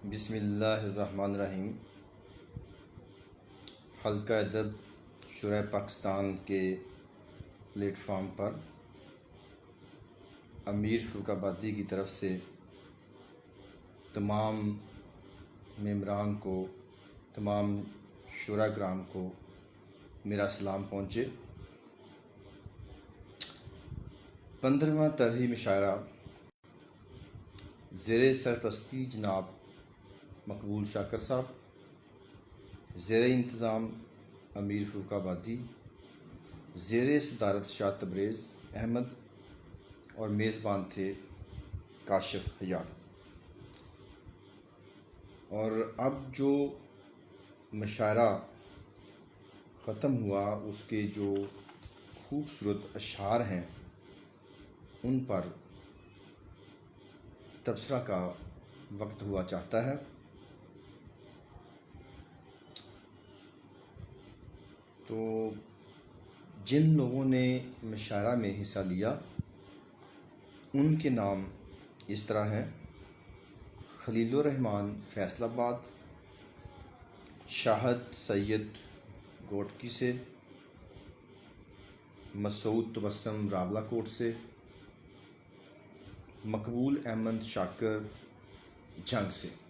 बिस्मिल्लाहिर्रहमानिर्रहीम। हल्का अदब शुरा पाकिस्तान के प्लेटफार्म पर अमीर फ़ुरकाबादी की तरफ से तमाम मेंबरान को, तमाम शुराग्राम को मेरा सलाम पहुँचे। 15वां तरही मुशायरा ज़ेरे सरपरस्ती जनाब मकबूल शाकर साहब, ज़ेरे इंतज़ाम अमीर फ़ुरकाबादी, ज़ेरे सदारत शाह तबरेज़ अहमद और मेज़बान थे काशिफ हयात। और अब जो मुशायरा ख़त्म हुआ उसके जो खूबसूरत अशार हैं उन पर तबसरा का वक्त हुआ चाहता है। तो जिन लोगों ने मुशायरा में हिस्सा लिया उनके नाम इस तरह हैं: खलीलुर रहमान फैसलाबाद, शाहद सैयद गोटकी से, मसूद तबस्सुम रावलाकोट से, मकबूल अहमद शाकर जंग से।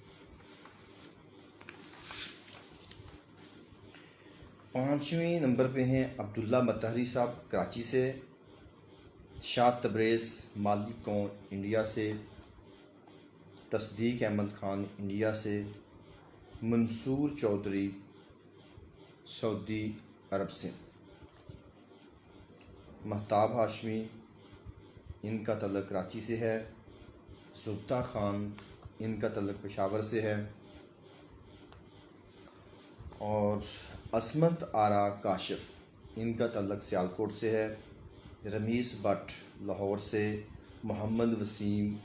5वें नंबर पे हैं अब्दुल्ला मतहरी साहब कराची से, शाह तबरेज़ मालिक कौन इंडिया से, तस्दीक अहमद खान इंडिया से, मंसूर चौधरी सऊदी अरब से, महताब हाशमी इनका तल्लुक़ कराची से है, जुब्ता खान इनका तल्लुक़ पेशावर से है, और असमत आरा काशिफ इनका तल्लुक़ सियालकोट से है, रमीस भट्ट लाहौर से, मोहम्मद वसीम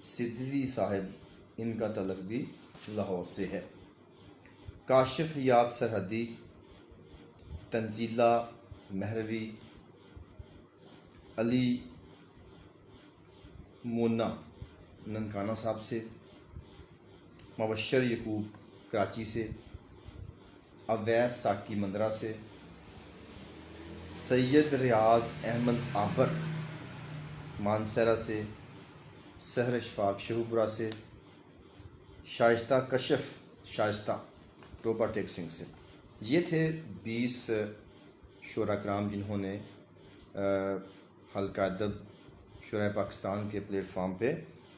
सिद्दवी साहिब इनका तल्लुक़ भी लाहौर से है, काशिफ हयात सरहदी, तंजीला महरवी, अली मोना ननकाना साहब से, मुबशर यकूब कराची से, अवैस साकी मंदरा से, सैयद रियाज अहमद आबर मानसरा से, सहर इशफाक शहूपुरा से, शाइस्ता कशफ शाइस्ता टोपा टेक्सिंग से। ये थे 20 शुराकराम जिन्होंने हल्का अदब शुरा पाकिस्तान के प्लेटफार्म पे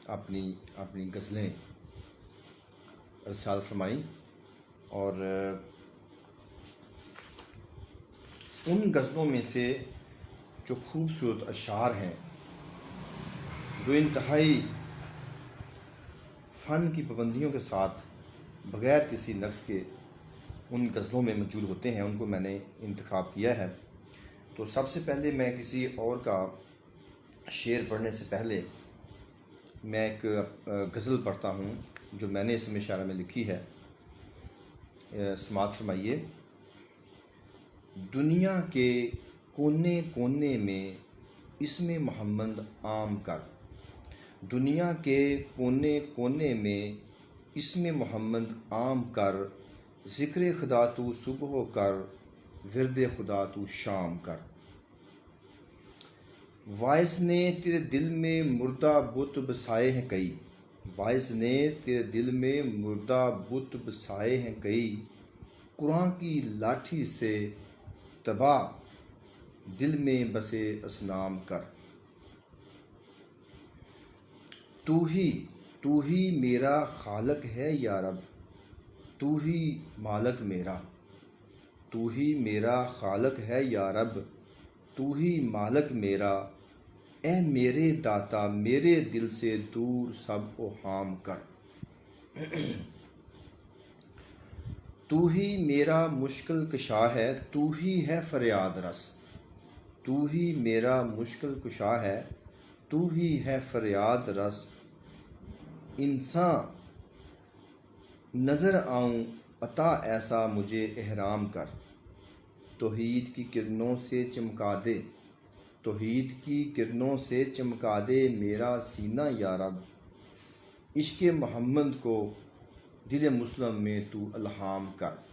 अपनी गज़लें इरसाल फरमाई। और उन गज़लों में से जो खूबसूरत अशार हैं, जो इंतहाई फ़न की पाबंदियों के साथ बग़ैर किसी नक्स के उन गज़लों में मौजूद होते हैं, उनको मैंने इंतखाब किया है। तो सबसे पहले मैं किसी और का शेर पढ़ने से पहले मैं एक गज़ल पढ़ता हूँ जो मैंने इस मुशायरे में लिखी है। समाअत फरमाइए। दुनिया के कोने कोने में इसमें मोहम्मद आम कर, दुनिया के कोने कोने में इसमें मोहम्मद आम कर, ज़िक्र खुदा तू सुबह कर, विरद खुदा तू शाम कर। वाइस ने तेरे दिल में मुर्दा बुत बसाए हैं कई, वाइस ने तेरे दिल में मुर्दा बुत बसाए हैं कई, कुरान की लाठी से तबाह दिल में बसे असनाम कर। तू ही मेरा खालक है या रब, तू ही मालक मेरा, तू ही मेरा खालक है या रब, तू ही मालक मेरा, ए मेरे दाता मेरे दिल से दूर सब ओहाम कर। तू ही मेरा मुश्किल कुशा है, तू ही है फरियाद रस, तू ही मेरा मुश्किल कुशा है, तू ही है फरियाद रस। इंसान नज़र आऊँ अता ऐसा मुझे एहराम कर, तौहीद की किरणों से चमका दे, तौहीद की किरणों से चमका दे मेरा सीना या रब। इश्क़ मोहम्मद को दिल मुस्लिम में तू अल्हाम कर।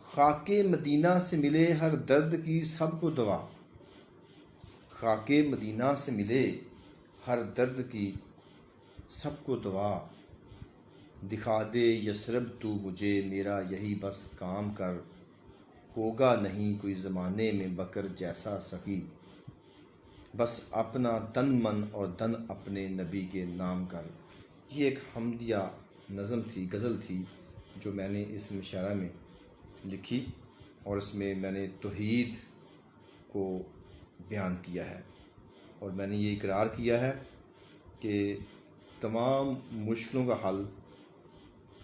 खाके मदीना से मिले हर दर्द की सबको दवा, खाके मदीना से मिले हर दर्द की सबको दवा, दिखा दे यसरब तू मुझे मेरा यही बस काम कर, होगा नहीं कोई ज़माने में बकर जैसा सखी, बस अपना तन मन और धन अपने नबी के नाम कर। ये एक हमदिया नज़म थी, गज़ल थी, जो मैंने इस मुशायरा में लिखी और इसमें मैंने तौहीद को बयान किया है और मैंने ये इकरार किया है कि तमाम मुश्किलों का हल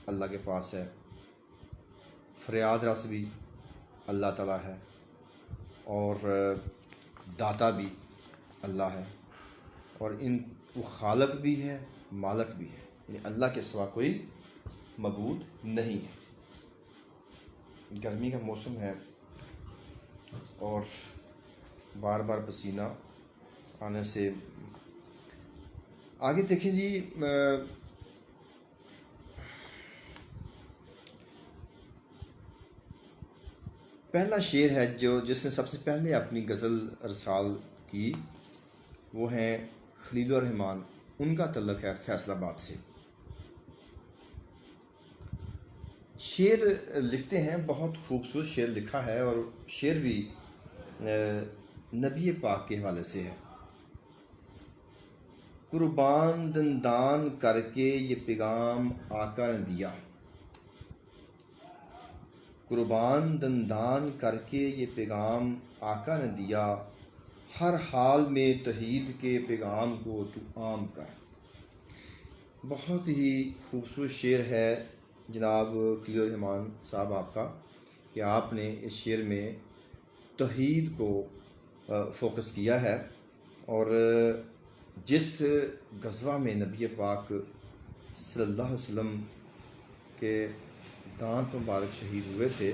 अल्लाह के पास है, फरियाद रस भी अल्लाह ताला है और दाता भी अल्लाह है और वो खालक भी है, मालक भी है, यानी अल्लाह के सिवा कोई मबूद नहीं है। गर्मी का मौसम है और बार बार पसीना आने से आगे देखें जी। पहला शेर है जो जिसने सबसे पहले अपनी गज़ल अरसाल की, वो हैं खलीलुर रहमान, उनका तल्लुक़ है फैसलाबाद से। शेर लिखते हैं, बहुत खूबसूरत शेर लिखा है और शेर भी नबी पाक के हवाले से है। कुर्बान दंदान करके ये पैगाम आका ने दिया, कुर्बान दंदान करके ये पैगाम आका ने दिया, हर हाल में तौहीद के पैगाम को तू आम कर। बहुत ही खूबसूरत शेर है जनाब खलीलुर रहमान साहब आपका, कि आपने इस शेर में तौहीद को फोकस किया है और जिस गज़वा में नबी पाक सल्लल्लाहु अलैहि वसल्लम के दांत मुबारक शहीद हुए थे,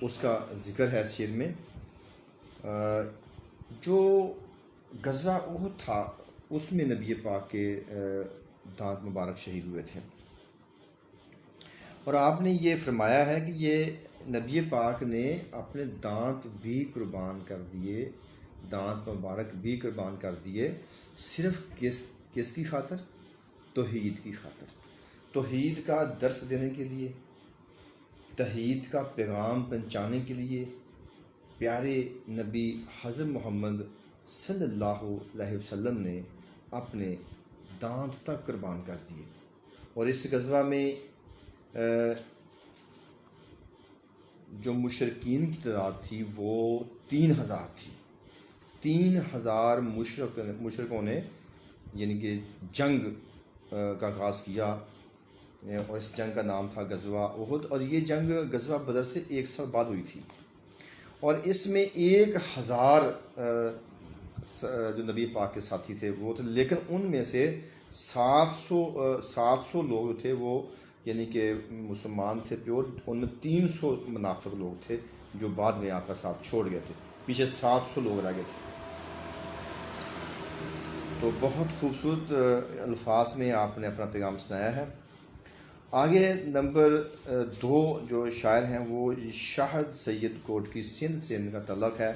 उसका ज़िक्र है शेर में। जो गज़वा उहद था उसमें नबी पाक के दांत मुबारक शहीद हुए थे और आपने ये फरमाया है कि ये नबी पाक ने अपने दांत भी कुर्बान कर दिए, दांत मुबारक भी कुर्बान कर दिए, सिर्फ किसकी खातर? तौहीद की खातर, तौहीद का दर्स देने के लिए, तौहीद का पैगाम पहुँचाने के लिए प्यारे नबी हज़रत मोहम्मद सल्लल्लाहु अलैहि वसल्लम ने अपने दांत तक कुर्बान कर दिए। और इस गज़वा में जो मुशरिकीन की तादाद थी वो 3000 थी। 3000 मुशरिकों ने यानी कि जंग का आगाज़ किया और इस जंग का नाम था गज़वा उहद और ये जंग गज़वा बदर से 1 साल बाद हुई थी और इसमें 1000 जो नबी पाक के साथी थे वो थे, लेकिन उनमें से 700 लोग थे वो यानी कि मुसलमान थे प्योर, उनमें 300 मुनाफिक लोग थे जो बाद में आपका साथ छोड़ गए थे, पीछे 700 लोग रह गए थे। तो बहुत खूबसूरत अल्फाज में आपने अपना पैगाम सुनाया है। आगे नंबर 2 जो शायर हैं वो शाहद सैयद कोट की सिंध से इनका तल्लुक़ है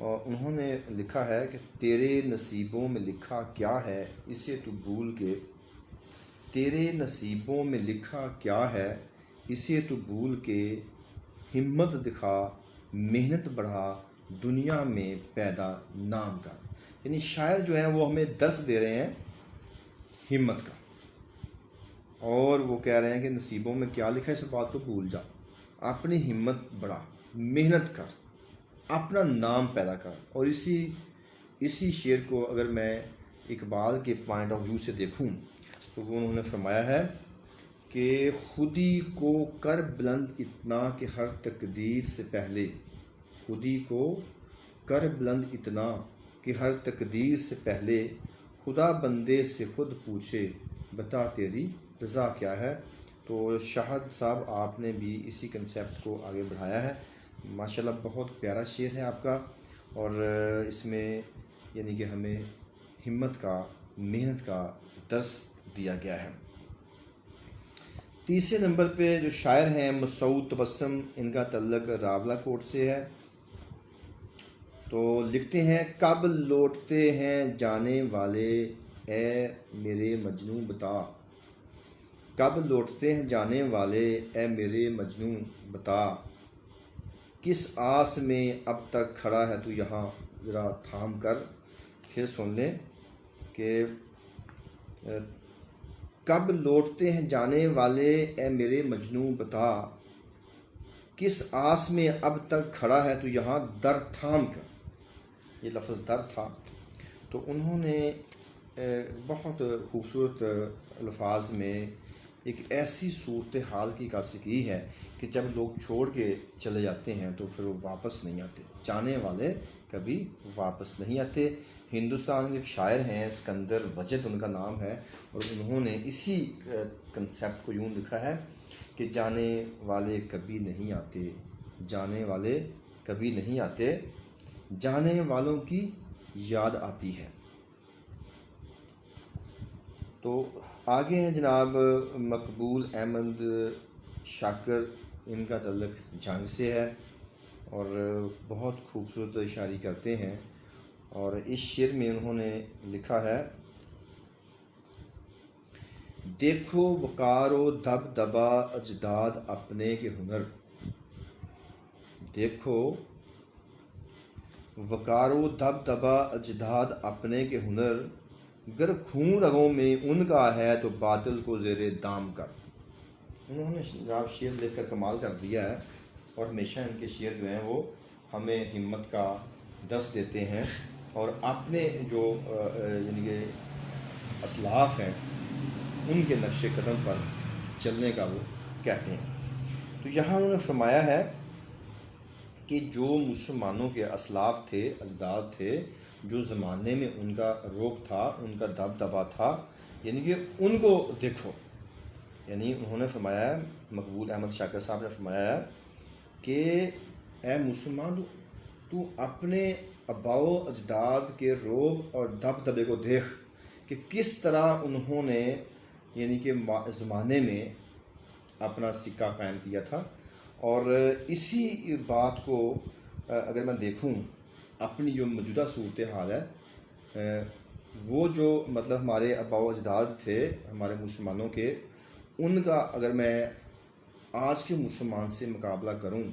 और उन्होंने लिखा है कि तेरे नसीबों में लिखा क्या है इसे तू भूल के, तेरे नसीबों में लिखा क्या है इसे तू भूल के, हिम्मत दिखा मेहनत बढ़ा दुनिया में पैदा नाम का। यानी शायर जो हैं वो हमें दर्स दे रहे हैं हिम्मत का और वो कह रहे हैं कि नसीबों में क्या लिखा है इस बात को भूल जा, अपनी हिम्मत बढ़ा, मेहनत कर, अपना नाम पैदा कर। और इसी शेर को अगर मैं इकबाल के पॉइंट ऑफ व्यू से देखूं तो वो उन्होंने फरमाया है कि खुदी को कर बुलंद इतना कि हर तकदीर से पहले, खुदी को कर बुलंद इतना कि हर तकदीर से पहले, खुदा बंदे से खुद पूछे बता तेरी रज़ा क्या है। तो शाहद साहब आपने भी इसी कंसेप्ट को आगे बढ़ाया है माशाल्लाह बहुत प्यारा शेर है आपका, और इसमें यानी कि हमें हिम्मत का, मेहनत का दर्स दिया गया है। तीसरे नंबर पे जो शायर हैं मसूद तबस्सुम, इनका तल्लक रावला कोट से है। तो लिखते हैं, कब लौटते हैं जाने वाले ए मेरे मजनू बता, कब लौटते हैं जाने वाले ए मेरे मजनू बता, किस आस में अब तक खड़ा है तू यहाँ ज़रा थाम कर। फिर सुन लें कि कब लौटते हैं जाने वाले ए मेरे मजनू बता, किस आस में अब तक खड़ा है तू यहाँ दर थाम कर। ये लफ्ज़ दर था, तो उन्होंने बहुत खूबसूरत अल्फाज में एक ऐसी सूरत हाल की काशी की है कि जब लोग छोड़ के चले जाते हैं तो फिर वो वापस नहीं आते, जाने वाले कभी वापस नहीं आते। हिंदुस्तान के एक शायर हैं सिकंदर वजद उनका नाम है, और उन्होंने इसी कंसेप्ट को यूँ लिखा है कि जाने वाले कभी नहीं आते, जाने वाले कभी नहीं आते, जाने वालों की याद आती है। तो आगे हैं जनाब मकबूल अहमद शाकर, इनका तल्लक जंग से है और बहुत खूबसूरत शायरी करते हैं। और इस शेर में उन्होंने लिखा है, देखो वकारो दब दबा अजदाद अपने के हुनर, देखो वकारो दब दबा अजदाद अपने के हुनर, गर खून रगों में उनका है तो बातिल को ज़ेरे दाम कर। उन्होंने जनाब शेर लेकर कमाल कर दिया है, और हमेशा इनके शेर जो हैं वो हमें हिम्मत का दर्स देते हैं और अपने जो यानी कि असलाफ हैं उनके नक्शे कदम पर चलने का वो कहते हैं। तो यहाँ उन्होंने फरमाया है कि जो मुसलमानों के असलाफ थे, अजदाद थे, जो ज़माने में उनका रोब था, उनका दबदबा था, यानी कि उनको देखो। यानी उन्होंने फरमाया है, मकबूल अहमद शाकर साहब ने फरमाया है कि ए मुसलमान, तू अपने अबाओ अजदाद के रोब और दबदबे को देख कि किस तरह उन्होंने यानी कि ज़माने में अपना सिक्का कायम किया था। और इसी बात को अगर मैं देखूं, अपनी जो मौजूदा सूरत हाल है, वो जो मतलब हमारे आबाओ अजदाद थे हमारे मुसलमानों के, उनका अगर मैं आज के मुसलमान से मुकाबला करूं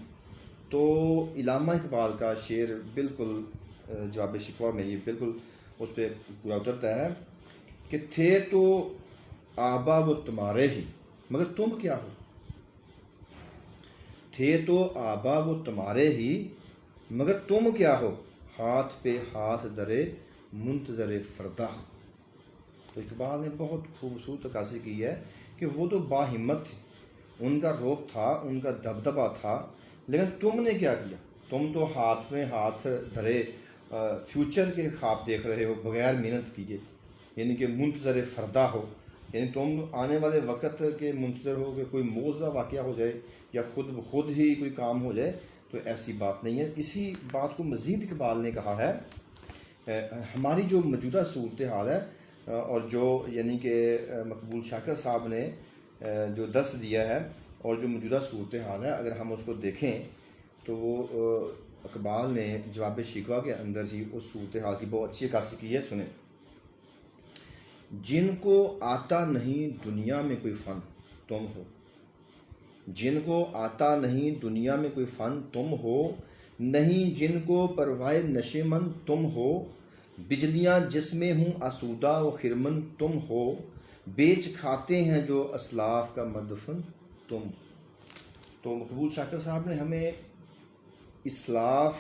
तो इलामा इकबाल का शेर बिल्कुल जवाब शिकवा में ये बिल्कुल उस पर पूरा उतरता है कि थे तो आबा वो तुम्हारे ही मगर तुम क्या हो, थे तो आबा वो तुम्हारे ही मगर तुम क्या हो, हाथ पे हाथ दरे मुंतजर फरदा। तो इकबाल ने बहुत खूबसूरत अक्कासी की है कि वो तो बाहिम्मत थे, उनका रोब था, उनका दबदबा था, लेकिन तुमने क्या किया, तुम तो हाथ में हाथ धरे फ्यूचर के ख्वाब देख रहे हो बग़ैर मेहनत किए, यानी कि मुंतज़र फ़रदा हो, यानी तुम आने वाले वक़्त के मुंतज़र हो कि कोई मौज़ा वाक़या हो जाए या खुद ही कोई काम हो जाए, तो ऐसी बात नहीं है। इसी बात को मज़ीद इकबाल ने कहा है, हमारी जो मौजूदा सूरत हाल है और जो यानी कि मकबूल शाकर साहब ने जो दर्स दिया है और जो मौजूदा सूरत हाल है, अगर हम उसको देखें तो वो इकबाल ने जवाब शिकवा के अंदर ही उस सूरत हाल की बहुत अच्छी अक्कासी की है। सुने, जिनको आता नहीं दुनिया में कोई फ़न तुम हो, जिनको आता नहीं दुनिया में कोई फ़न तुम हो, नहीं जिनको परवाए नशेमन तुम हो, बिजलियाँ जिसमें हूँ आसूदा व खिरमन तुम हो, बेच खाते हैं जो असलाफ का मदफन तुम। तो मकबूल शाकर साहब ने हमें इस्लाफ,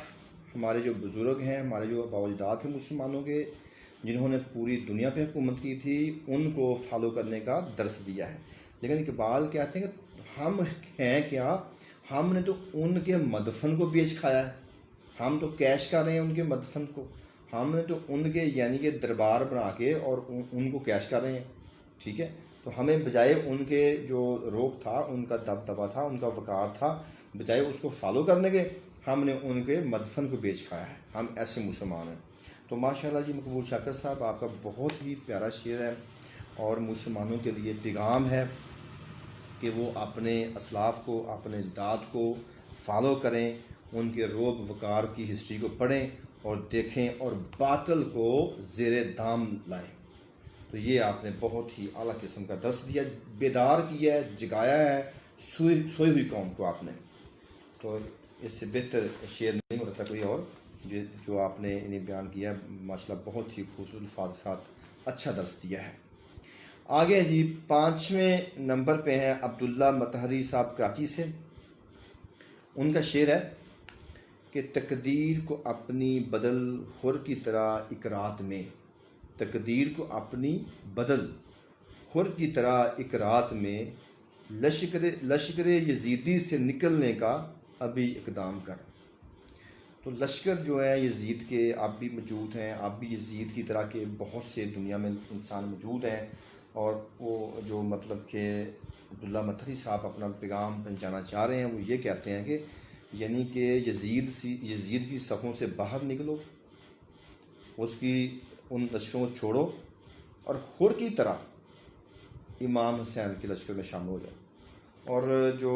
हमारे जो बुज़ुर्ग हैं, हमारे जो बावजदाद थे मुसलमानों के, जिन्होंने पूरी दुनिया पे हुकूमत की थी, उनको फॉलो करने का दर्स दिया है। लेकिन इकबाल कहते हैं कि हम हैं क्या, हमने तो उनके मदफन को बेच खाया है, हम तो कैश कर रहे हैं उनके मदफन को, हमने तो उनके यानी कि दरबार बना के और उनको कैश कर रहे हैं। ठीक है, तो हमें बजाय उनके जो रोब था, उनका दबदबा था, उनका वक़ार था, बजाय उसको फॉलो करने के, हमने उनके मदफन को बेच खाया है, हम ऐसे मुसलमान हैं। तो माशाल्लाह जी मकबूल शाकर साहब, आपका बहुत ही प्यारा शेर है और मुसलमानों के लिए पैगाम है कि वो अपने असलाफ़ को, अपने अजदाद को फॉलो करें, उनके रोब वकार की हिस्ट्री को पढ़ें और देखें और बातिल को ज़ेरे दाम लाएं। तो ये आपने बहुत ही आला किस्म का दर्स दिया, बेदार किया है, जगाया है सोई हुई कौम को आपने। तो इससे बेहतर शेर नहीं हो सकता कोई और जो आपने इन्हें बयान किया। माशाल्लाह बहुत ही खूबसूरत अल्फाज के साथ अच्छा दर्स दिया है। आगे जी 5वें नंबर पे हैं अब्दुल्ला मतहरी साहब कराची से। उनका शेर है कि तकदीर को अपनी बदल हुर की तरह एक रात में, तकदीर को अपनी बदल हुर की तरह एक रात में, लश्कर यजीदी से निकलने का अभी इकदाम कर। तो लश्कर जो है यजीद के अब भी मौजूद हैं, अब भी यजीद की तरह के बहुत से दुनिया में इंसान मौजूद हैं। और वो जो मतलब कि अब्दुल्ला मतहरी साहब अपना पैगाम पहुँचाना चाह रहे हैं, वो ये कहते हैं कि यानी कि यजीद की सफ़ों से बाहर निकलो, उसकी उन लश्करों को छोड़ो और हुर की तरह इमाम हुसैन के लश्कर में शामिल हो जाओ। और जो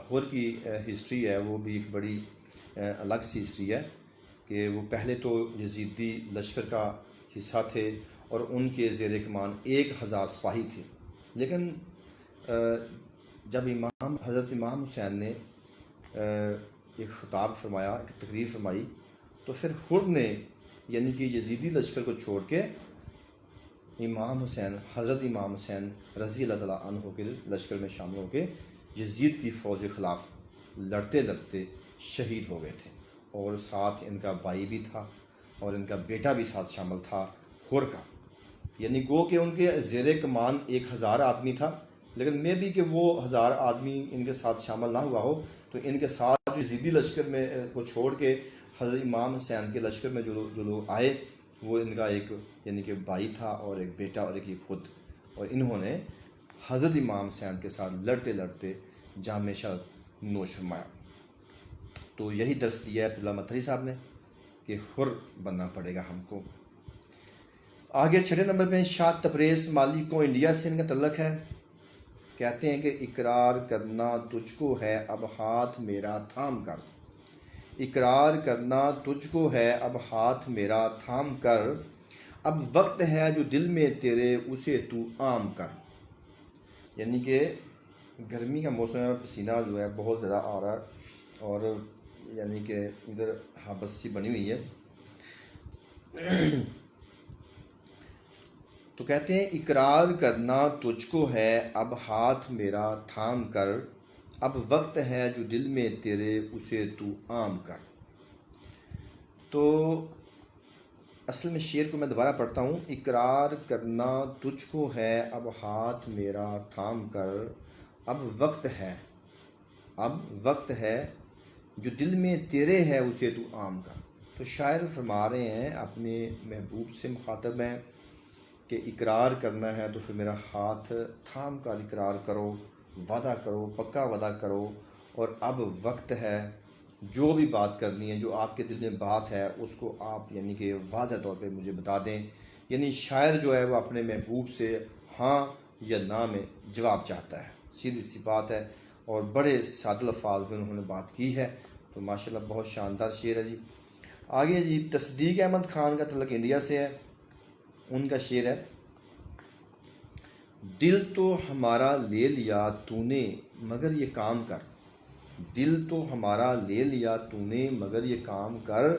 हुर की हिस्ट्री है वो भी एक बड़ी अलग सी हिस्ट्री है कि वो पहले तो यजीदी लश्कर का हिस्सा थे और उनके ज़ेर कमान 1000 सिपाही थे। लेकिन जब हज़रत इमाम हुसैन ने एक ख़िताब फरमाया, एक तकरीर फरमाई, तो फिर हुर ने यानी कि यजीदी लश्कर को छोड़ के इमाम हुसैन, हज़रत इमाम हुसैन रज़ी अल्लाह तआला अन्हु के लश्कर में शामिल होकर यजीद की फ़ौज के ख़िलाफ़ लड़ते लड़ते शहीद हो गए थे। और साथ इनका भाई भी था और इनका बेटा भी साथ शामिल था हुर का। यानी गो कि उनके ज़ेर कमान 1000 आदमी था, लेकिन मे भी कि वो 1000 आदमी इनके साथ शामिल ना हुआ हो, तो इनके साथ यजीदी लश्कर में को छोड़ के हज़रत इमाम हुसैन के लश्कर में जो लोग आए, वो इनका एक यानी कि भाई था और एक बेटा और एक खुद। और इन्होंने हज़रत इमाम हुसैन के साथ लड़ते लड़ते जाम शहादत नोश फरमाया। तो यही दर्स दिया है अब्दुल्ला मतहरी साहब ने कि हुर बनना पड़ेगा हमको। आगे 6 नंबर पे शाह तबरेज़ मालिक को इंडिया से इनका तल्लक है। कहते हैं कि इकरार करना तुझको है अब हाथ मेरा थाम कर, इकरार करना तुझको है अब हाथ मेरा थाम कर, अब वक्त है जो दिल में तेरे उसे तू आम कर। यानी कि गर्मी का मौसम है, पसीना जो है बहुत ज़्यादा आ रहा है और यानी कि इधर हबस सी बनी हुई है। तो कहते हैं इकरार करना तुझको है अब हाथ मेरा थाम कर, अब वक्त है जो दिल में तेरे उसे तू आम कर। तो असल में शेर को मैं दोबारा पढ़ता हूँ। इकरार करना तुझको है अब हाथ मेरा थाम कर, अब वक्त है जो दिल में तेरे है उसे तू आम कर। तो शायर फरमा रहे हैं अपने महबूब से मुखातब हैं कि इकरार करना है तो फिर मेरा हाथ थाम कर इकरार करो, वादा करो, पक्का वादा करो। और अब वक्त है, जो भी बात करनी है, जो आपके दिल में बात है, उसको आप यानी कि वाज़ह तौर पे मुझे बता दें। यानी शायर जो है वो अपने महबूब से हाँ या ना में जवाब चाहता है, सीधी सी बात है। और बड़े सादे अल्फाज में उन्होंने बात की है। तो माशाल्लाह बहुत शानदार शेर है जी। आगे जी तस्दीक अहमद ख़ान का तल्लुक इंडिया से है। उनका शेर है दिल तो हमारा ले लिया तूने मगर ये काम कर, दिल तो हमारा ले लिया तूने मगर ये काम कर,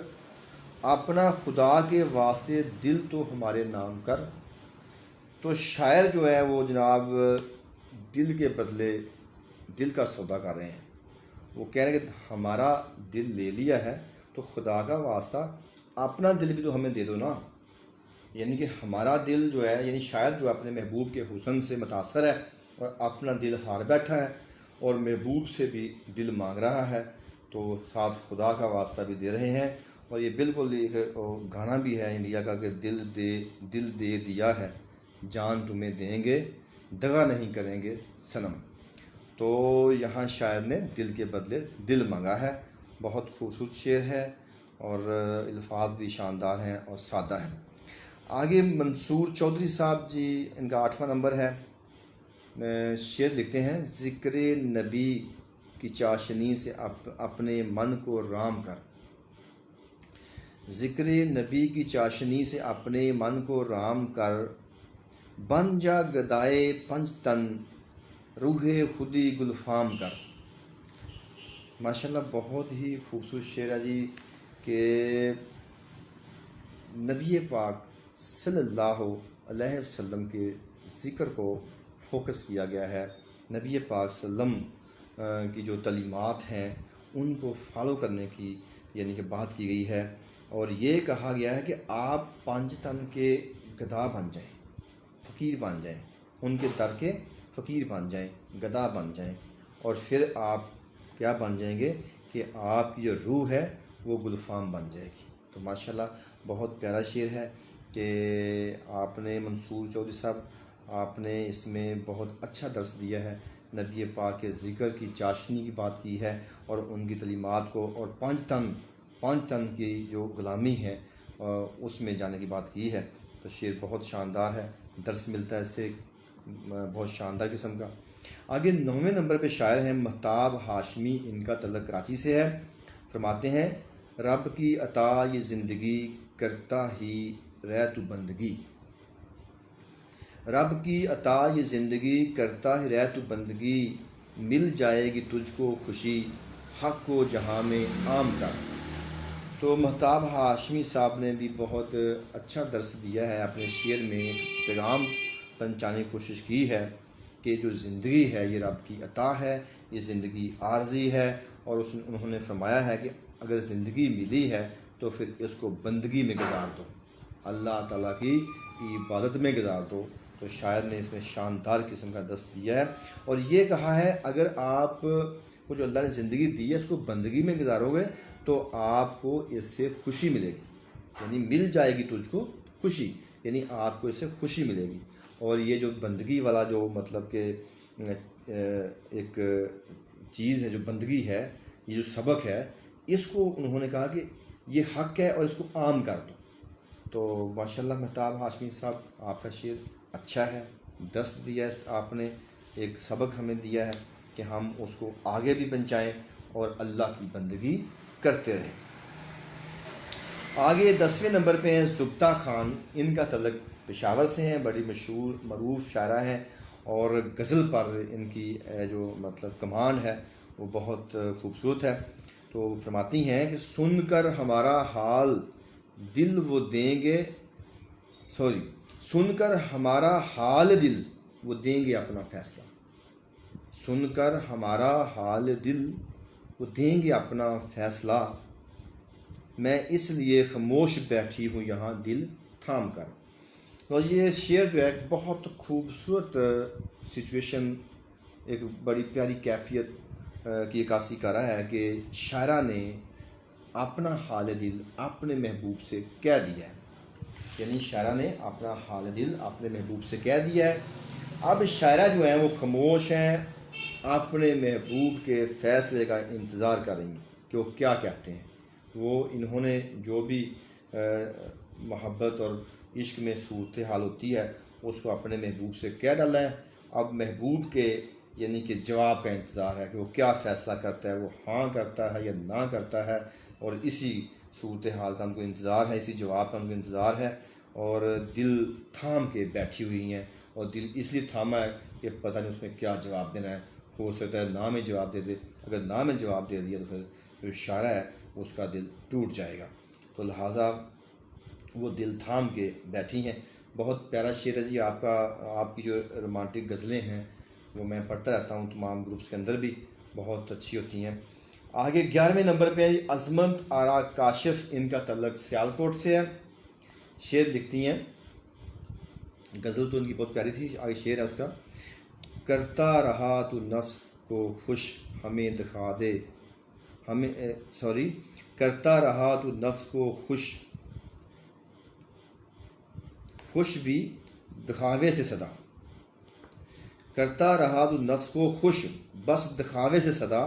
अपना खुदा के वास्ते दिल तो हमारे नाम कर। तो शायर जो है वो जनाब दिल के बदले दिल का सौदा कर रहे हैं। वो कह रहे हैं कि हमारा दिल ले लिया है तो खुदा का वास्ता अपना दिल भी तो हमें दे दो ना। यानी कि हमारा दिल जो है, यानी शायर जो अपने महबूब के हुस्न से मुतासर है और अपना दिल हार बैठा है और महबूब से भी दिल मांग रहा है, तो साथ खुदा का वास्ता भी दे रहे हैं। और ये बिल्कुल एक गाना भी है इंडिया का कि दिल दे दिया है जान तुम्हें देंगे, दगा नहीं करेंगे सनम। तो यहाँ शायर ने दिल के बदले दिल मांगा है। बहुत खूबसूरत शेर है और अल्फाज भी शानदार हैं और सादा है। आगे मंसूर चौधरी साहब जी, इनका 8वां नंबर है। शेर लिखते हैं, ज़िक्र नबी की चाशनी से अपने मन को राम कर। ज़िक्र नबी की चाशनी से अपने मन को राम कर, बन जा गदाए पंचतन रूहे खुदी गुलफाम कर। माशाल्लाह बहुत ही खूबसूरत शेर है जी कि नबी पाक सल्लल्लाहु अलैहि वसल्लम के ज़िक्र को फोकस किया गया है। नबी पाक सल्लम की जो तलीमात हैं उनको फॉलो करने की यानी कि बात की गई है। और ये कहा गया है कि आप पंचतन के गदा बन जाएं, फ़कीर बन जाएं, उनके दर के फ़कीर बन जाएं, गदा बन जाएं, और फिर आप क्या बन जाएंगे कि आपकी जो रूह है वो गुलफाम बन जाएगी। तो माशाल्लाह बहुत प्यारा शेर है कि आपने मंसूर चौधरी साहब, आपने इसमें बहुत अच्छा दर्स दिया है। नबी पाक के ज़िक्र की चाशनी की बात की है और उनकी तलीमात को, और पाँच तन की जो ग़ुलामी है उसमें जाने की बात की है। तो शेर बहुत शानदार है, दर्स मिलता है इससे बहुत शानदार किस्म का। आगे 9वें नंबर पे शायर हैं महताब हाशमी, इनका तल्लुक़ कराची से है। फरमाते हैं, रब की अता ये ज़िंदगी करता ही रह तू बंदगी। रब की अता ये ज़िंदगी करता ही रह तू बंदगी, मिल जाएगी तुझको खुशी हक़ को जहाँ में आम का। तो महताब हाशमी साहब ने भी बहुत अच्छा दर्स दिया है, अपने शेर में पैगाम पहुँचाने की कोशिश की है कि जो ज़िंदगी है ये रब की अता है, ये ज़िंदगी आर्जी है। और उन्होंने फरमाया है कि अगर ज़िंदगी मिली है तो फिर इसको बंदगी में गुजार दो, अल्लाह ताला की इबादत में गुजार दो। तो शायर ने इसमें शानदार किस्म का दर्स दिया है और ये कहा है, अगर आप को जो अल्लाह ने ज़िंदगी दी है इसको बंदगी में गुजारोगे तो आपको इससे खुशी मिलेगी, यानी मिल जाएगी तुझको खुशी, यानी आपको इससे खुशी मिलेगी। और ये जो बंदगी वाला जो मतलब कि एक चीज़ है, जो बंदगी है, ये जो सबक है, इसको उन्होंने कहा कि ये हक़ है और इसको आम कर दो। तो माशाल्लाह महताब हाशमी साहब, आपका शेर अच्छा है, दर्स दिया है आपने, एक सबक हमें दिया है कि हम उसको आगे भी पहुँचाएँ और अल्लाह की बंदगी करते रहें। आगे 10वें नंबर पे हैं ज़ुब्ता ख़ान, इनका तल्लुक़ पेशावर से हैं। बड़ी मशहूर मरूफ शायरा हैं और गज़ल पर इनकी जो मतलब कमान है वो बहुत खूबसूरत है। तो फरमाती हैं कि सुनकर हमारा हाल दिल वो देंगे, सुनकर हमारा हाल दिल वो देंगे अपना फ़ैसला। सुनकर हमारा हाल दिल वो देंगे अपना फ़ैसला, मैं इसलिए खामोश बैठी हूँ यहाँ दिल थाम कर। तो ये शेर जो है बहुत खूबसूरत सिचुएशन, एक बड़ी प्यारी कैफियत की अक्कासी कर रहा है कि शायरा ने अपना हाल दिल अपने महबूब से कह दिया है, यानी शायरा ने अपना हाल दिल अपने महबूब से कह दिया है। अब शायरा जो है वो खामोश हैं, अपने महबूब के फ़ैसले का इंतज़ार कर रही हैं कि वो क्या कहते हैं। वो इन्होंने जो भी मोहब्बत और इश्क में सूरत हाल होती है उसको अपने महबूब से कह डाला है। अब महबूब के यानी कि जवाब का इंतज़ार है कि वो क्या फ़ैसला करता है, वो हाँ करता है या ना करता है, और इसी सूरत हाल का उनको इंतज़ार है, इसी जवाब का उनको इंतज़ार है। और दिल थाम के बैठी हुई हैं, और दिल इसलिए थामा है कि पता नहीं उसमें क्या जवाब देना है। हो सकता है ना में जवाब दे दे, अगर ना में जवाब दे दिया तो फिर जो इशारा है उसका दिल टूट जाएगा। तो लिहाजा वो दिल थाम के बैठी हैं। बहुत प्यारा शेर है जी आपका। आपकी जो रोमांटिक गज़लें हैं वो मैं पढ़ता रहता हूँ, तमाम ग्रुप्स के अंदर भी बहुत अच्छी होती हैं। आगे 11वें नंबर पे है अज़मत आरा काशिफ़, इनका तल्लुक़ सियालकोट से है। शेर लिखती हैं, गज़ल तो उनकी बहुत प्यारी थी। आगे शेर है उसका, करता रहा तू नफ्स को खुश हमें दिखा दे, करता रहा तू नफ्स को खुश भी दिखावे से सदा। करता रहा तू नफ्स को खुश बस दिखावे से सदा,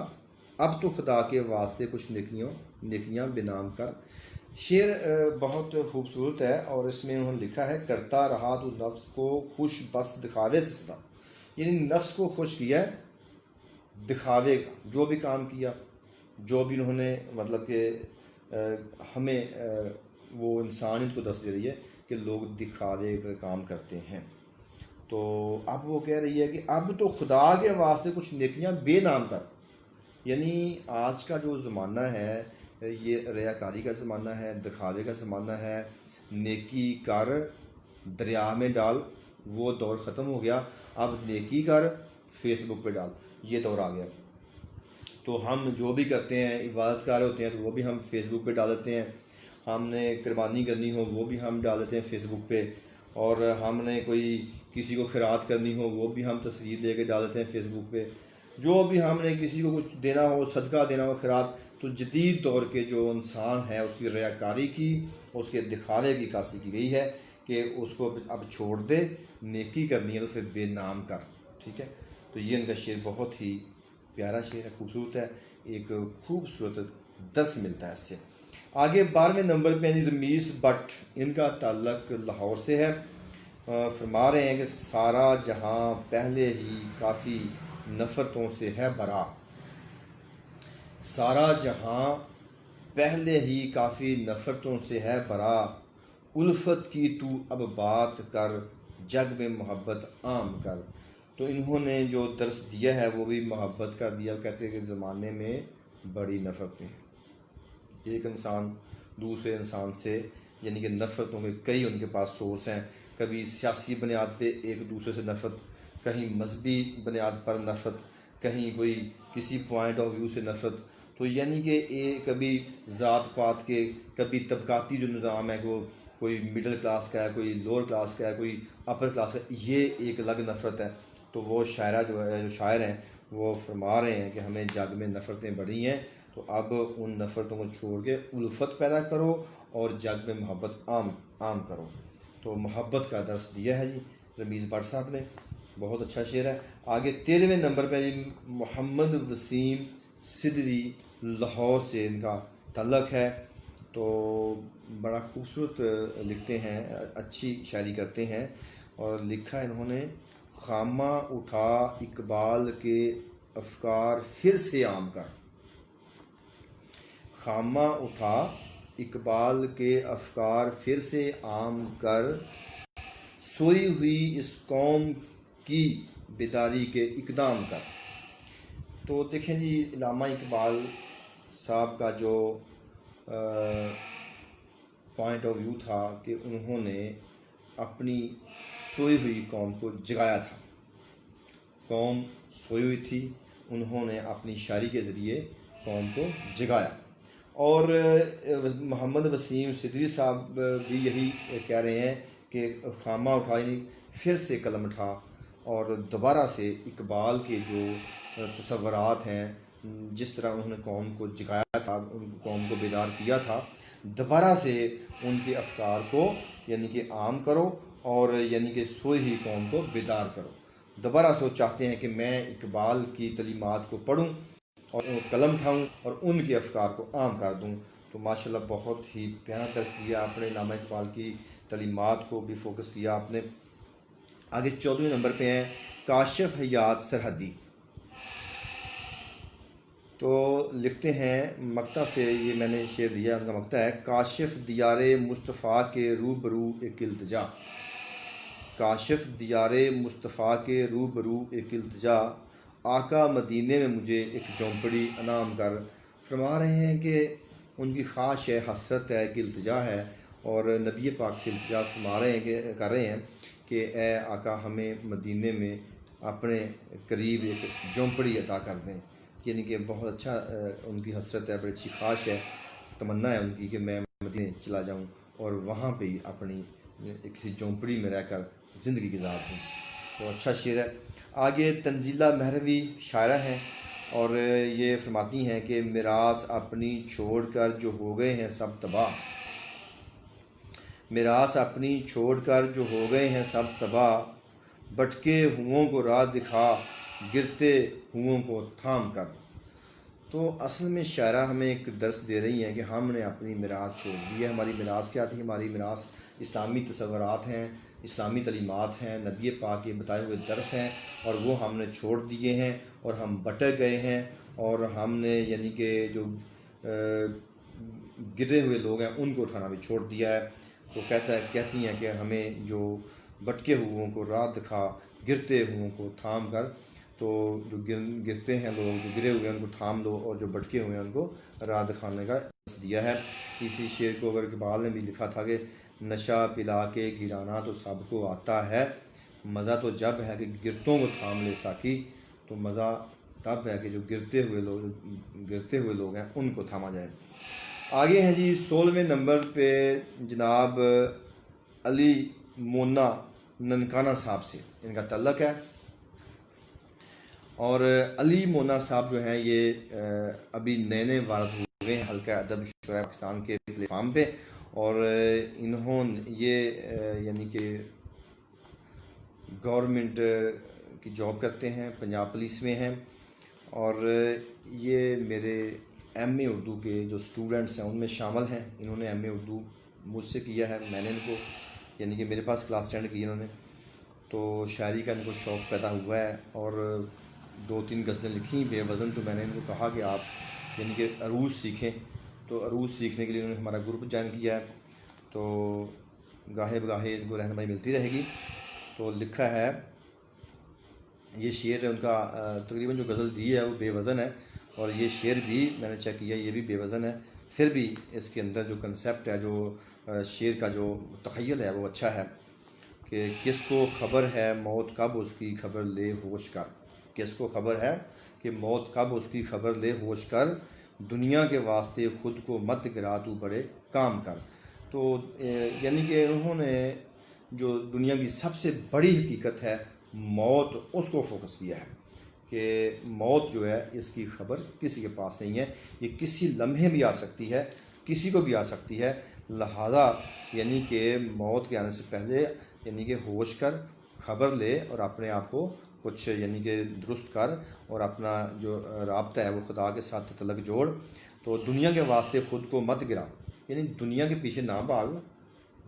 अब तो खुदा के वास्ते कुछ नेकियां बेनाम कर। शेर बहुत खूबसूरत है और इसमें उन्होंने लिखा है, करता रहा तो नफ्स को खुश बस दिखावे से सदा, यानी नफ्स को खुश किया दिखावे का, जो भी काम किया, जो भी उन्होंने मतलब कि हमें वो इंसानियत को दस दे रही है कि लोग दिखावे का काम करते हैं। तो अब वो कह रही है कि अब तो खुदा के वास्ते कुछ नेकियां बेनाम कर, यानी आज का जो ज़माना है ये रियाकारी का ज़माना है, दिखावे का ज़माना है। नेकी कर दरिया में डाल, वो दौर ख़त्म हो गया। अब नेकी कर फेसबुक पे डाल, ये दौर आ गया। तो हम जो भी करते हैं, इबादत कार होते हैं तो वो भी हम फेसबुक पे डाल देते हैं, हमने कुर्बानी करनी हो वो भी हम डाल देते हैं फेसबुक पे, और हमने कोई किसी को खैरात करनी हो वो भी हम तस्वीर लेके डाल देते हैं फेसबुक पे। जो भी हमने किसी को कुछ देना हो, सदका देना हो, खैरात, तो जदीद दौर के जो इंसान है उसकी रियाकारी की, उसके दिखावे की कासी की गई है कि उसको अब छोड़ दे, नेकी करनी है तो फिर बेनाम कर। ठीक है, तो ये इनका शेर बहुत ही प्यारा शेर है, खूबसूरत है, एक खूबसूरत दर्स मिलता है इससे। आगे 12वें नंबर पे ज़मीस बट, इनका ताल्लुक लाहौर से है। फरमा रहे हैं कि सारा जहां पहले ही काफ़ी नफ़रतों से है बरा, सारा जहां पहले ही काफ़ी नफ़रतों से है बरा, उल्फत की तू अब बात कर, जग में मोहब्बत आम कर। तो इन्होंने जो दर्स दिया है वो भी मोहब्बत का दिया। कहते हैं कि ज़माने में बड़ी नफ़रतें हैं, एक इंसान दूसरे इंसान से, यानी कि नफ़रतों के कई उनके पास सोर्स हैं। कभी सियासी बुनियाद पे एक दूसरे से नफ़रत, कहीं मजहबी बुनियाद पर नफ़रत, कहीं कोई किसी पॉइंट ऑफ व्यू से नफ़रत। तो यानी कि ये कभी ज़ात पात के, कभी तबकाती जो निज़ाम है, वो कोई मिडिल क्लास का है, कोई लोअर क्लास का है, कोई अपर क्लास का, ये एक अलग नफ़रत है। तो वो शायरा जो है, जो शायर हैं, वो फरमा रहे हैं कि हमें जग में नफ़रतें बढ़ी हैं, तो अब उन नफ़रतों को छोड़ के उल्फत पैदा करो और जग में मोहब्बत आम करो। तो मोहब्बत का दर्स दिया है जी रमीज़ भट्ट साहब ने, बहुत अच्छा शेर है। आगे 13वें नंबर पर जी मोहम्मद वसीम सिदरी, लाहौर से इनका तल्लक है। तो बड़ा खूबसूरत लिखते हैं, अच्छी शायरी करते हैं, और लिखा इन्होंने, खामा उठा इकबाल के अफकार फिर से आम कर, खामा उठा इकबाल के अफकार फिर से आम कर, सोई हुई इस कौम की बेदारी के इकदाम कर। तो देखें जी, इल्लामा इकबाल साहब का जो पॉइंट ऑफ व्यू था कि उन्होंने अपनी सोई हुई कौम को जगाया था। कौम सोई हुई थी, उन्होंने अपनी शायरी के ज़रिए कौम को जगाया। और मोहम्मद वसीम सिदरी साहब भी यही कह रहे हैं कि खामा उठाई फिर से कलम उठा, और दोबारा से इकबाल के जो तसव्वुरात हैं, जिस तरह उन्होंने कौम को जगाया था, उन कौम को बेदार किया था, दोबारा से उनके अफकार को यानी कि आम करो, और यानी कि सोई हुई कौम को बेदार करो। दोबारा से वो चाहते हैं कि मैं इकबाल की तलीमात को पढ़ूँ और कलम उठाऊँ और उनके अफकार को आम कर दूँ। तो माशाल्लाह बहुत ही प्यारा दर्स दिया आपने, इल्लामा इकबाल की तलीमात को भी फोकस किया आपने। आगे 14वें नंबर पे हैं काशिफ हयात सरहदी। तो लिखते हैं मक्ता से, ये मैंने शेर दिया, उनका मक्ता है, काशिफ दियारे मुस्तफ़ा के रूबरू एक इल्तिजा, काशिफ दियारे मुस्तफ़ा के रूबरू एक इल्तिजा, आका मदीने में मुझे एक झोंपड़ी अनाम कर। फरमा रहे हैं कि उनकी ख्वाहिश है, हसरत है, एक इल्तिजा है, और नबी पाक से इल्तिजा फरमा रहे हैं कि कर रहे हैं कि ए आका हमें मदीने में अपने करीब एक झोंपड़ी अता कर दें। यानी कि बहुत अच्छा उनकी हसरत है, बड़ी अच्छी ख्वाहिश है, तमन्ना है उनकी कि मैं मदीने चला जाऊँ और वहाँ पे ही अपनी किसी झोंपड़ी में रहकर ज़िंदगी गुजार दूँ। तो अच्छा शेर है। आगे तंजीला महरवी शायरा हैं, और ये फरमाती हैं कि मिरास अपनी छोड़कर जो हो गए हैं सब तबाह, मिरास अपनी छोड़कर जो हो गए हैं सब तबाह, भटके हुओं को राह दिखा, गिरते हुओं को थाम कर। तो असल में शायरा हमें एक दर्स दे रही हैं कि हमने अपनी मिरास छोड़ दी है। हमारी मिरास क्या थी? हमारी मिरास इस्लामी तसव्वुरात हैं, इस्लामी तलीमात हैं, नबी पाक के बताए हुए दर्स हैं, और वो हमने छोड़ दिए हैं और हम भटक गए हैं। और हमने यानी कि जो गिरे हुए लोग हैं उनको उठाना भी छोड़ दिया है। तो कहती हैं कि हमें जो भटके हुओं को राह दिखा, गिरते हुओं को थाम कर। तो जो गिरते हैं लोग, जो गिरे हुए हैं उनको थाम दो, और जो भटके हुए हैं उनको राह दिखाने का दिया है। इसी शेर को अगर इकबाल ने भी लिखा था कि नशा पिला के गिराना तो सबको आता है, मज़ा तो जब है कि गिरतों को थाम ले साकी। तो मज़ा तब है कि जो गिरते हुए लोग हैं उनको थामा जाए। आगे हैं जी 16वें नंबर पे जनाब अली मोना ननकाना साहब से इनका तल्लक है। और अली मोना साहब जो हैं ये अभी नए नए वारद हुए हैं हल्का अदब शुरा पाकिस्तान के प्लेटफार्म पे। और इन्होंने ये यानी कि गवर्नमेंट की जॉब करते हैं, पंजाब पुलिस में हैं। और ये मेरे एमए उर्दू के जो स्टूडेंट्स हैं उनमें शामिल हैं। इन्होंने एमए उर्दू मुझसे किया है, मैंने इनको यानी कि मेरे पास क्लास 10 की इन्होंने। तो शायरी का इनको शौक़ पैदा हुआ है और 2-3 गज़लें लिखी बेवज़न। तो मैंने इनको कहा कि आप यानी कि अरूज सीखें। तो अरूज सीखने के लिए उन्होंने हमारा ग्रुप ज्वाइन किया है। तो गाहे बगाहे इनको रहनुमाई मिलती रहेगी। तो लिखा है ये शेर है उनका, तकरीबन जो गज़ल दी है वो बेवज़न है, और ये शेर भी मैंने चेक किया ये भी बेवज़न है। फिर भी इसके अंदर जो कंसेप्ट है, जो शेर का जो तख़य्युल है वो अच्छा है कि किसको खबर है मौत कब उसकी खबर ले होश कर। किसको खबर है कि मौत कब उसकी खबर ले होश कर, दुनिया के वास्ते ख़ुद को मत गिरा तू बड़े काम कर। तो यानी कि उन्होंने जो दुनिया की सबसे बड़ी हकीकत है मौत, उसको फोकस किया है कि मौत जो है इसकी खबर किसी के पास नहीं है, ये किसी लम्हे भी आ सकती है, किसी को भी आ सकती है। लिहाजा यानी कि मौत के आने से पहले यानी कि होश कर, खबर ले और अपने आप को कुछ यानी कि दुरुस्त कर, और अपना जो राब्ता है वो खुदा के साथ तलक जोड़। तो दुनिया के वास्ते ख़ुद को मत गिरा, यानी दुनिया के पीछे ना भाग,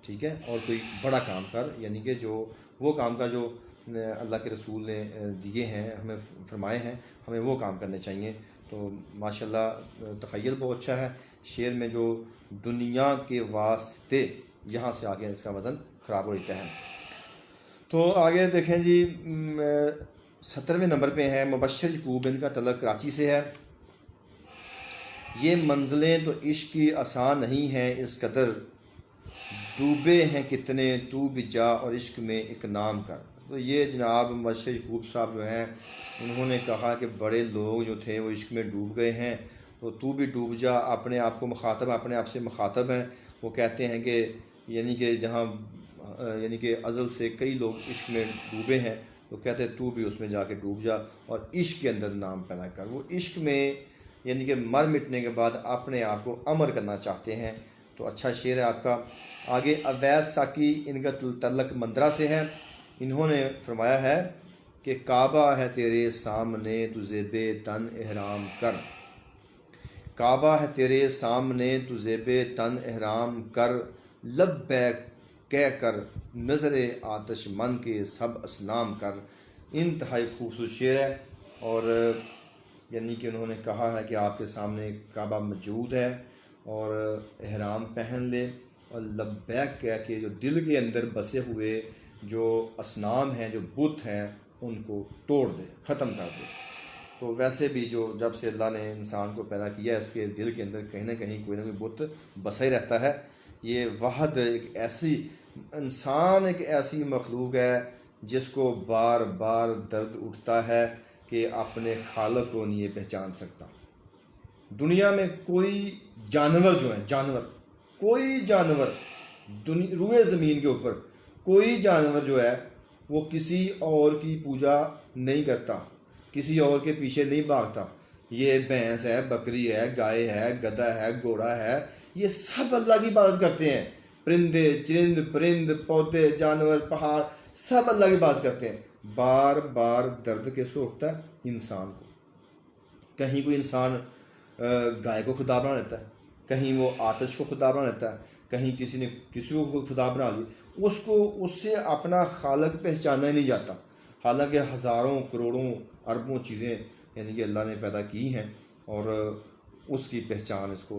ठीक है, और कोई बड़ा काम कर, यानी कि जो वो काम कर जो अल्लाह के रसूल ने दिए हैं, हमें फरमाए हैं, हमें वो काम करने चाहिए। तो माशाल्लाह तख़य्युल बहुत अच्छा है शेर में, जो दुनिया के वास्ते यहाँ से आगे इसका वज़न ख़राब हो जाता है। तो आगे देखें जी 17वें नंबर पे है मुबश्शिर यकूब, इनका तलक कराची से है। ये मंजिलें तो इश्क की आसान नहीं हैं इस कदर, डूबे हैं कितने तू भी जा और इश्क में एक नाम कर। तो ये जनाब मुबश्शिर यकूब साहब जो हैं उन्होंने कहा कि बड़े लोग जो थे वो इश्क में डूब गए हैं, तो तू भी डूब जा। अपने आप को मुखातब, अपने आप से मुखातब हैं। वो कहते हैं कि यानी कि जहाँ यानी कि अज़ल से कई लोग इश्क में डूबे हैं, तो कहते हैं तू भी उसमें जाके डूब जा और इश्क के अंदर नाम पैदा कर। वो इश्क में यानी कि मर मिटने के बाद अपने आप को अमर करना चाहते हैं। तो अच्छा शेर है आपका। आगे अवैस साकी, इनका तल्लक मंदरा से है। इन्होंने फरमाया है कि काबा है तेरे सामने तुझे बेतन एहराम कर। काबा है तेरे सामने तुझे बेतन एहराम कर, लब्बैक कह कर नज़रे आतिश मन के सब असलाम कर। इंतहाई खूबसूरत शेर है। और यानी कि उन्होंने कहा है कि आपके सामने काबा मौजूद है और एहराम पहन ले, और लब्बैक कह के जो दिल के अंदर बसे हुए जो असनाम हैं, जो बुत हैं, उनको तोड़ दे, ख़त्म कर दे। तो वैसे भी जो जब से अल्लाह ने इंसान को पैदा किया है, इसके दिल के अंदर कहीं ना कहीं कोई ना कोई बुत बसा ही रहता है। ये वाहद एक ऐसी इंसान, एक ऐसी मखलूक है जिसको बार बार दर्द उठता है कि अपने खालिक को नहीं पहचान सकता। दुनिया में कोई जानवर जो है, कोई जानवर रुए ज़मीन के ऊपर कोई जानवर जो है वो किसी और की पूजा नहीं करता, किसी और के पीछे नहीं भागता। ये भैंस है, बकरी है, गाय है, गधा है, घोड़ा है, ये सब अल्लाह की इबादत करते हैं। परिंदे, चिरिंद, परिंद, पौधे, जानवर, पहाड़, सब अल्लाह की इबादत करते हैं। बार बार दर्द किसको होता है? इंसान को। कहीं कोई इंसान गाय को खुदा बना लेता है, कहीं वो आतिश को खुदा बना लेता है, कहीं किसी ने किसी को खुदा बना लिया, उसको उससे अपना खालक पहचाना ही नहीं जाता। हालांकि हज़ारों करोड़ों अरबों चीज़ें यानी कि अल्लाह ने पैदा की हैं और उसकी पहचान इसको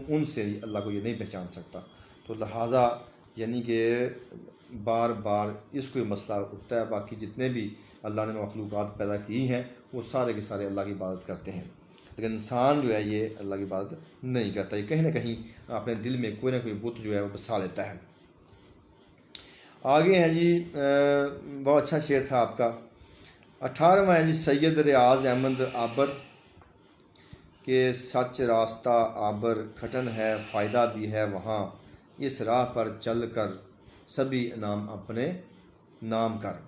उनसे अल्लाह को ये नहीं पहचान सकता। तो लिहाजा यानी कि बार बार इसको ये मसला उठता है। बाकी जितने भी अल्लाह ने मखलूक़ात पैदा की हैं वो सारे के सारे अल्लाह की इबादत करते हैं, लेकिन इंसान जो है ये अल्लाह की इबादत नहीं करता। ये कहीं ना कहीं अपने दिल में कोई ना कोई बुत जो है वो बसा लेता है। आगे है जी, बहुत अच्छा शेर था आपका। 18वां है जी, सैयद रियाज अहमद आबर के सच रास्ता आबर खटन है, फ़ायदा भी है वहाँ, इस राह पर चल कर सभी इनाम अपने नाम कर।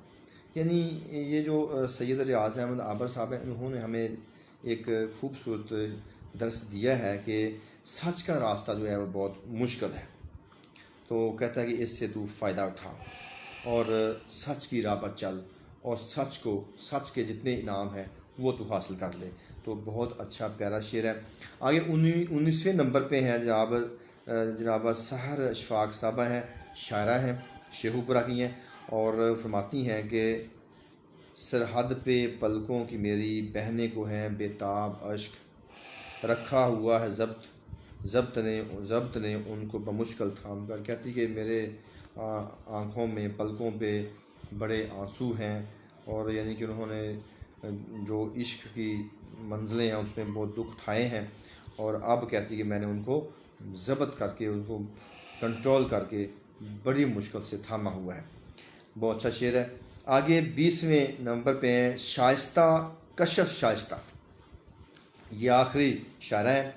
यानी ये जो सैयद रियाज अहमद आबर साहब हैं, उन्होंने हमें एक खूबसूरत दर्स दिया है कि सच का रास्ता जो है वो बहुत मुश्किल है। तो कहता है कि इससे तू फ़ायदा उठा और सच की राह पर चल और सच के जितने इनाम हैं वो तू हासिल कर ले। तो बहुत अच्छा प्यारा शेर है। आगे 19वें नंबर पे हैं जनाब सहर अशफाक साहबा हैं, शायरा हैं, शेखुपुरा की हैं, और फरमाती हैं कि सरहद पे पलकों की मेरी बहने को हैं बेताब अश्क, रखा हुआ है ज़ब्त ने उनको बमुश्किल थाम कर। कहती कि मेरे आँखों में पलकों पे बड़े आंसू हैं, और यानी कि उन्होंने जो इश्क की मंजिलें हैं उसमें बहुत दुख उठाए हैं, और अब कहती कि मैंने उनको ज़ब्त करके उनको कंट्रोल करके बड़ी मुश्किल से थामा हुआ है। बहुत अच्छा शेर है। आगे 20वें नंबर पे हैं शाइस्ता कशफ शाइस्ता। ये आखिरी शायरा है,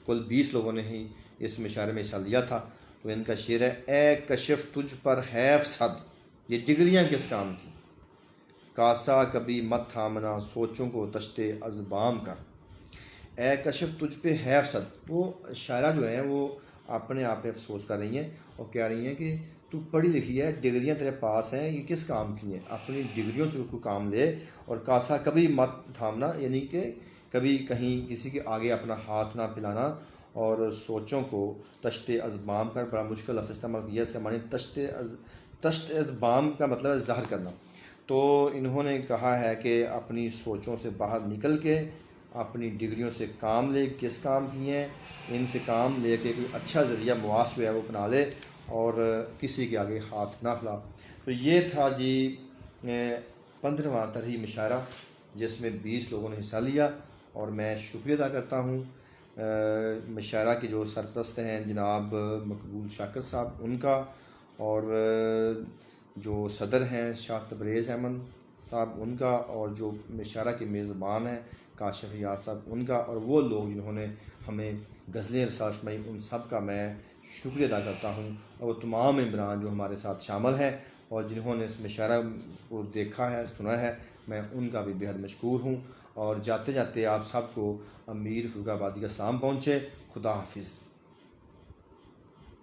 कुल 20 लोगों ने ही इस मुशायरे में हिस्सा लिया था। तो इनका शेर है, ए कशफ तुझ पर है फसद, ये डिग्रियाँ किस काम की, कासा कभी मत थामना सोचों को तश्ते अज़बाम कर। ए कशफ तुझ पे है फसद, वो शायरा जो है वो अपने आप पे अफसोस कर रही हैं और कह रही हैं कि तू पढ़ी लिखी है, डिग्रियां तेरे पास हैं, ये किस काम की हैं? अपनी डिग्रियों से उसको काम ले। और कासा कभी मत थामना, यानी कि कभी कहीं किसी के आगे अपना हाथ ना फैलाना, और सोचों को तश्ते अज़बाम कर, बड़ा मुश्किल लफ्ज़ इस्तेमाल किया, इसका मानी तश्त अज़बाम का मतलब है ज़ाहिर करना। तो इन्होंने कहा है कि अपनी सोचों से बाहर निकल के अपनी डिग्रियों से काम ले। किस काम की हैं? इनसे काम ले के कोई अच्छा ज़रिया मुआश जो है वो बना ले और किसी के आगे हाथ ना फैला। तो ये था जी 15वां तरही मुशायरा जिसमें 20 लोगों ने हिस्सा लिया, और मैं शुक्रिया अदा करता हूँ मुशायरा के जो सरपरस्त हैं जनाब मकबूल शाकर साहब उनका, और जो सदर हैं शाह तबरेज़ अहमद साहब उनका, और जो मुशायरा के मेज़बान हैं काशिफ याद साहब उनका, और वो लोग जिन्होंने हमें गज़लें इरशाद फरमाई, उन सब का मैं शुक्रिया अदा करता हूँ। और वो तमाम इमरान जो हमारे साथ शामिल हैं और जिन्होंने इस मुशायरा को देखा है, सुना है, मैं उनका भी बेहद मशकूर हूँ। और जाते जाते आप सबको अमीर फुर्गाबादी का सलाम पहुँचे। खुदा हाफिज़।